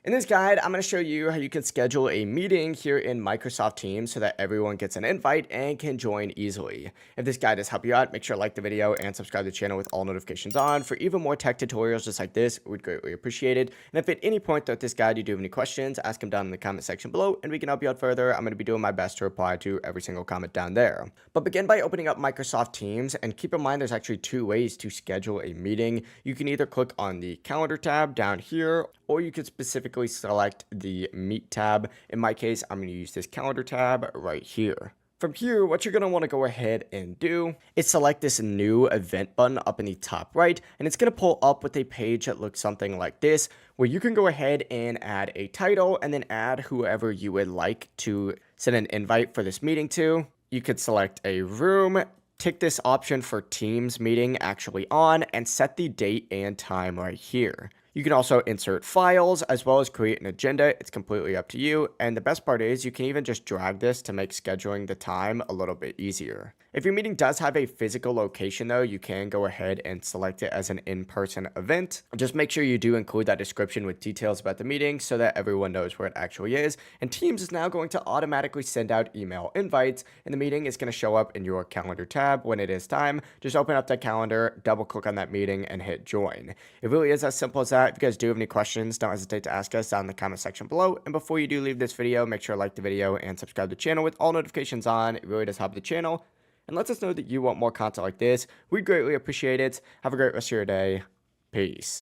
In this guide, I'm going to show you how you can schedule a meeting here in Microsoft Teams so that everyone gets an invite and can join easily. If this guide has helped you out, make sure to like the video and subscribe to the channel with all notifications on for even more tech tutorials just like this. We'd greatly appreciate it. And if at any point throughout this guide you do have any questions, ask them down in the comment section below and we can help you out further. I'm going to be doing my best to reply to every single comment down there. But begin by opening up Microsoft Teams, and keep in mind there's actually two ways to schedule a meeting. You can either click on the calendar tab down here, or you could specifically select the Meet tab. In my case, I'm going to use this calendar tab right here. From here, what you're going to want to go ahead and do is select this new event button up in the top right, and it's going to pull up with a page that looks something like this, where you can go ahead and add a title and then add whoever you would like to send an invite for this meeting to. You could select a room, tick this option for Teams meeting actually on, and set the date and time right here. You can also insert files as well as create an agenda. It's completely up to you. And the best part is you can even just drag this to make scheduling the time a little bit easier. If your meeting does have a physical location though, you can go ahead and select it as an in-person event. Just make sure you do include that description with details about the meeting so that everyone knows where it actually is. And Teams is now going to automatically send out email invites, and the meeting is going to show up in your calendar tab when it is time. Just open up that calendar, double click on that meeting and hit join. It really is as simple as that. If you guys do have any questions, don't hesitate to ask us down in the comment section below. And before you do leave this video, make sure to like the video and subscribe to the channel with all notifications on. It really does help the channel and lets us know that you want more content like this. We'd greatly appreciate it. Have a great rest of your day. Peace.